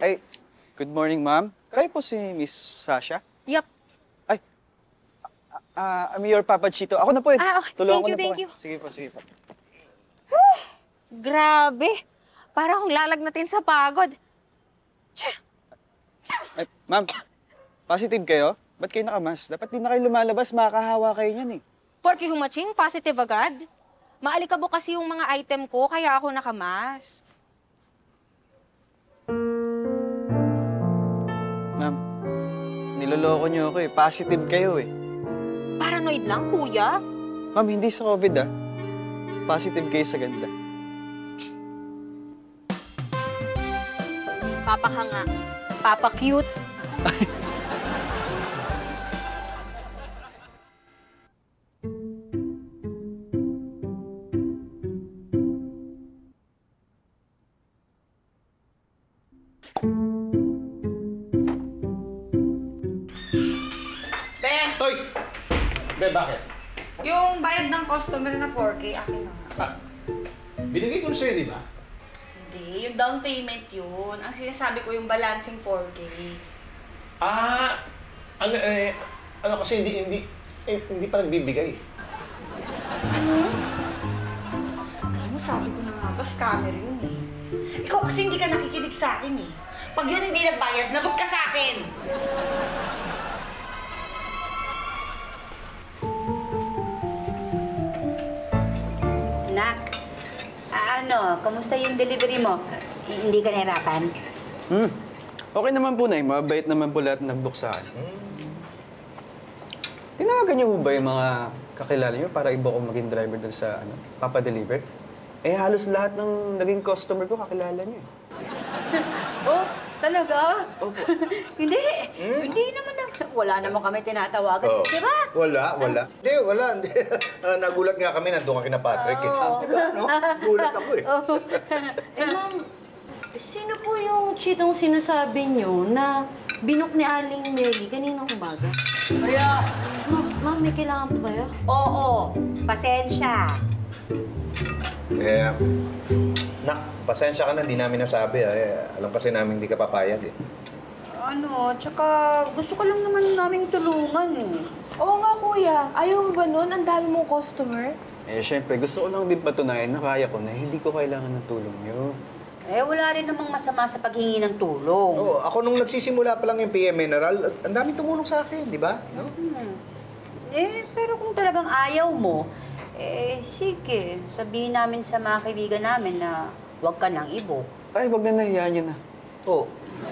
Ay, good morning, ma'am. Kayo po si Miss Sasha? Yup. Ay, I'm your Papa Chito. Ako na po eh. Okay. Tulungan ko na Thank po. you. Sige po, sige po. Grabe. Para akong lalagnatin sa pagod. Ay, ma'am, positive kayo? Ba't kayo nakamas? Dapat di na kayo lumalabas, makakahawa kayo niyan eh. Porky humaching, positive agad. Maalikabok kasi yung mga item ko, kaya ako nakamas. Ma'am, niloloko niyo ako eh. Positive kayo eh. Paranoid lang, kuya. Ma'am, hindi sa COVID ah. Positive kayo sa ganda. Papa ka nga. Papa cute. Hoy! Be, bakit? Yung bayad ng customer na 4K, akin na nga. Binigay ko na sa'yo, di ba? Hindi, yung down payment yun. Ang sinasabi ko yung balancing 4K. Ano kasi hindi pa nagbibigay. Ano? Alam mo, sabi ko na nga ba, scammer yun eh. Ikaw kasi hindi ka nakikinig sa akin eh. Pag yun hindi nagbayad, lagot ka sa akin! Nak, kamusta yung delivery mo? Hindi ka nahirapan? Okay naman po, Nay. Mabait naman po lahat nag-book sa akin. Tinawagan niyo po ba yung mga kakilala niyo para iba ko maging driver dun sa papadeliver? Eh, halos lahat ng naging customer ko kakilala niyo eh. Oh, talaga? Opo. Hindi. Hindi naman wala naman kami tinatawagan. Oo. Di ba? Wala. Hindi, wala. Hindi. Nagulat nga kami, nandun ka kina Patrick. Diba, no? Gulat ako eh. Ma'am, sino po yung chitong sinasabi niyo na binok ni Aling Meli kaninang umaga? Maria! Ma'am, may kailangan po kayo? Oo. Pasensya. Nak, pasensya ka na, hindi namin nasabi. Alam kasi namin hindi ka papayag eh. Tsaka gusto ko lang naman naming tulungan eh. Oo nga, kuya. Ayaw mo ba nun? Ang dami mong customer. Eh, syempre, gusto ko lang din patunayan na kaya ko na hindi ko kailangan ng tulong niyo. Wala rin namang masama sa paghingi ng tulong. Oo, ako nung nagsisimula pa lang yung PM Mineral, ang daming tumulong sa akin, di ba? No? Pero kung talagang ayaw mo, sige, sabihin namin sa mga kaibigan namin na huwag ka nang ibo. Ay, wag na nahiyaan niyo na. Oo.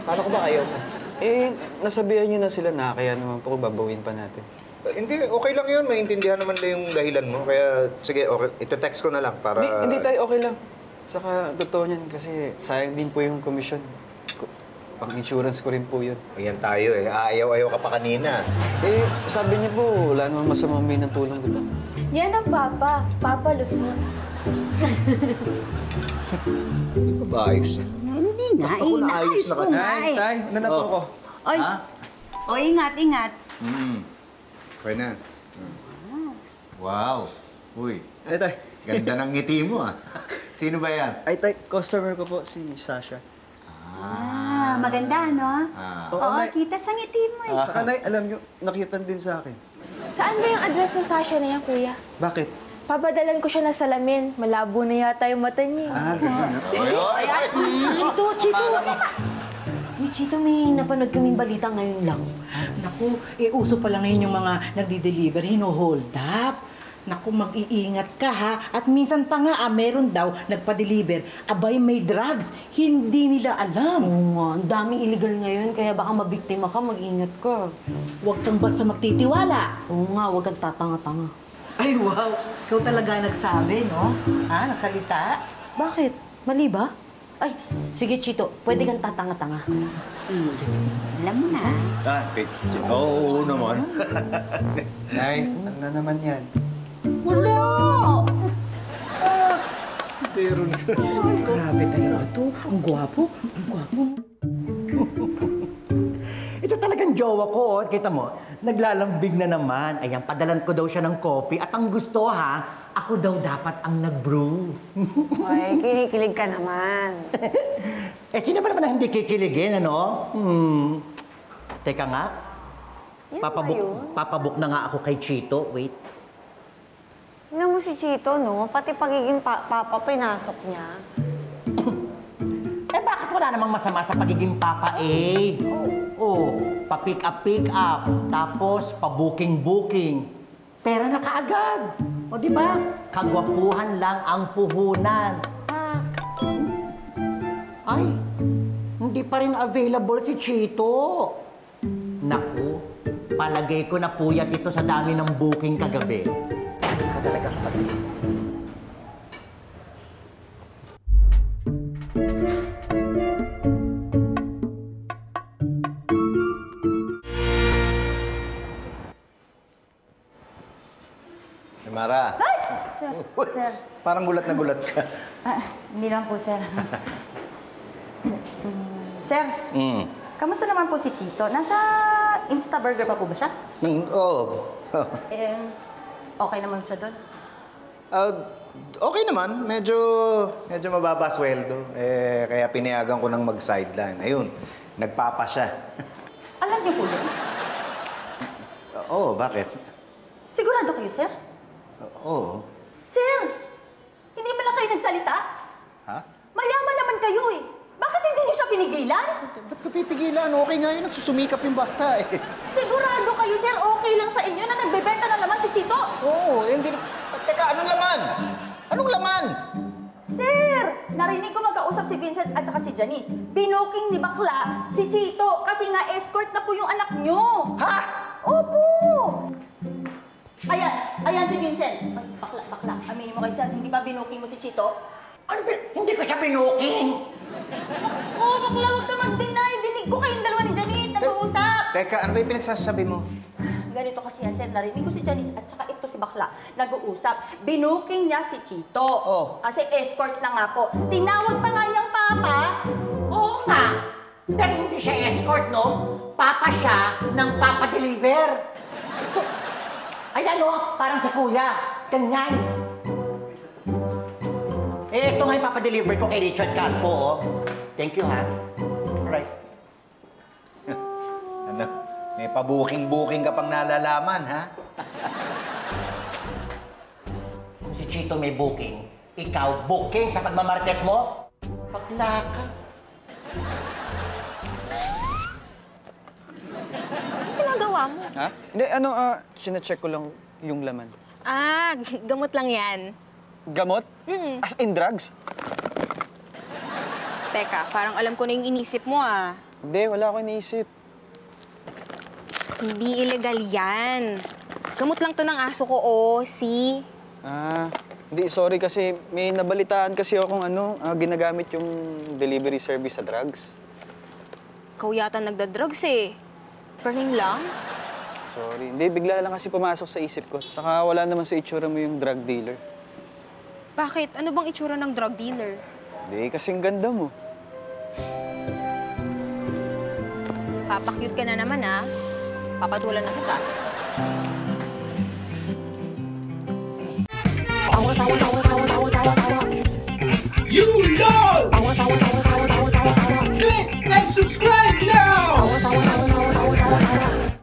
Paano ko ba ayaw mo? Eh, nasabihan niyo na sila na kaya naman po babawin pa natin. Hindi, okay lang yun. Maintindihan naman na yung dahilan mo. Kaya, sige, okay. Ito-text ko na lang para... Hindi tayo okay lang. Saka, totoo niyan kasi sayang din po yung commission. Pang-insurance ko rin po yun. Ayan tayo eh. Ayaw-ayaw ka pa kanina. Eh, sabi niya po, wala namang masamang may ng tulong, di ba? Yan ang Papa. Papa Luzon. Hindi pa ba ayos eh? Hindi nga, Ako na ayos na ko ka- nga eh. Tay, nanapo ko. Oy, ingat. Okay na. Wow. Uy, Ay, tay. ganda ng ngiti mo ah. Sino ba yan? Ay, tay, customer ko po, si Sasha. Maganda, no? Ah. Oo, Nay. kita sa ngiti mo eh. Saka, Nay, alam niyo, nakyutan din sa akin. Saan ba yung address ng Sasha na yan, kuya? Bakit? Papadalan ko siya ng salamin. Malabo na yata yung mata niya. Ganun. Chito! Chito, may napanood kaming balita ngayon lang. Naku, uso pa lang ngayon yung mga nagdi-deliver, hino-hold up. Naku, mag-iingat ka ha. At minsan pa nga, meron daw nagpa-deliver. Abay, may drugs. Hindi nila alam. Oo nga, ang daming illegal ngayon, kaya baka mabiktima ka, mag-ingat ka. Huwag kang basta magtitiwala. Oo nga, huwag kang tatanga-tanga. Ay, wow. Ikaw talaga nagsabi, no? Ha? Nagsalita? Bakit? Mali ba? Ay, sige, Chito, pwede kang tatanga-tanga. Alam mo na. Oo naman. Nay, ano na naman yan? Wala! Pero Grabe talaga to. Ang gwapo. Ito talagang jowa ko, oh. Kita mo, naglalambig na naman. Ayan, padalan ko daw siya ng coffee. At ang gusto, ha, ako daw dapat ang nag-brew. Ay, kinikilig ka naman. Sino ba naman na hindi kikiligin, ano? Teka nga. Yan ba yun? Papabook na nga ako kay Chito. Wait. Tingnan mo si Chito, no? Pati pagiging papa, pinasok niya. Bakit wala namang masama sa pagiging papa, eh? Oh, pa-pick up, tapos pa-booking. Pera na kaagad. O, di ba? Kagwapuhan lang ang puhunan. Ay, hindi pa rin available si Chito. Naku, palagay ko na puyat ito sa dami ng booking kagabi. Talaga sa Mara. Sir, Parang gulat na gulat ka. hindi lang po, sir. Sir, kamusta naman po si Chito? Nasa Instaburger pa po ba siya? Oo. Okay naman siya doon? Okay naman. Medyo mababa sweldo. Kaya pinayagan ko ng mag-sideline. Ayun, nagpapa siya. Alam niyo po yun? Oo, bakit? Sigurado kayo, sir? Oo. Sir, hindi ba lang kayo nagsalita? Ha? Mayaman naman kayo eh. Bakit hindi niyo siya pinigilan? Ba't ko pipigilan? Okay nga yun. Nagsusumikap yung bata eh. Sigurado kayo, sir, okay lang sa inyo na nagbebenta ng laman si Chito? Oo, hindi... Teka, anong laman? Anong laman? Sir, narinig ko magkausap si Vincent at saka si Janice. Binuking ni Bakla si Chito kasi nga escort na po yung anak nyo. Ha? Opo! Ayan si Vincent. Ay, bakla. Aminin mo kay sir, hindi ba binuking mo si Chito? Ano ba? Hindi ko siya binuking. Oh, bakla, huwag ka mag-deny. Dinig ko kayong dalawa ni Janice, nag-uusap. Teka, ano ba yung pinagsasabi mo? Ganito kasi yan, sir. Narinig ko si Janice at saka ito si Bakla. Nag-uusap. Binuking niya si Chito. Oh. Kasi escort na nga po. Tinawag pa nga niyang papa. Oo nga. Pero hindi siya escort, no? Papa siya ng papa-deliver. Ito. Ayan, no? Parang si kuya. Ganyan. Ito nga yung papa-deliver ko kay Richard Calpo, oh. Thank you, ha? Alright. Ano? May pa-booking ka pang nalalaman, ha? Kung si Chito may booking, ikaw booking sa pagmamartes mo? Bakla ka. Ano ginagawa mo? Ha? Hindi, sinacheck ko lang yung laman. Gamot lang yan. Gamot? As in drugs? Teka, parang alam ko na yung inisip mo ah. Hindi, wala ako iniisip. Hindi illegal yan. Gamot lang to ng aso ko, si... Hindi, sorry kasi may nabalitaan kasi akong ginagamit yung delivery service sa drugs. Ikaw yata nagda-drugs eh. Perning lang? Sorry. Hindi, bigla lang kasi pumasok sa isip ko. Saka wala naman sa itsura mo yung drug dealer. Bakit? Ano bang itsura ng drug dealer? Hindi, kasing ganda mo. Papakyut ka na naman ah. Papatulan na kita. You know!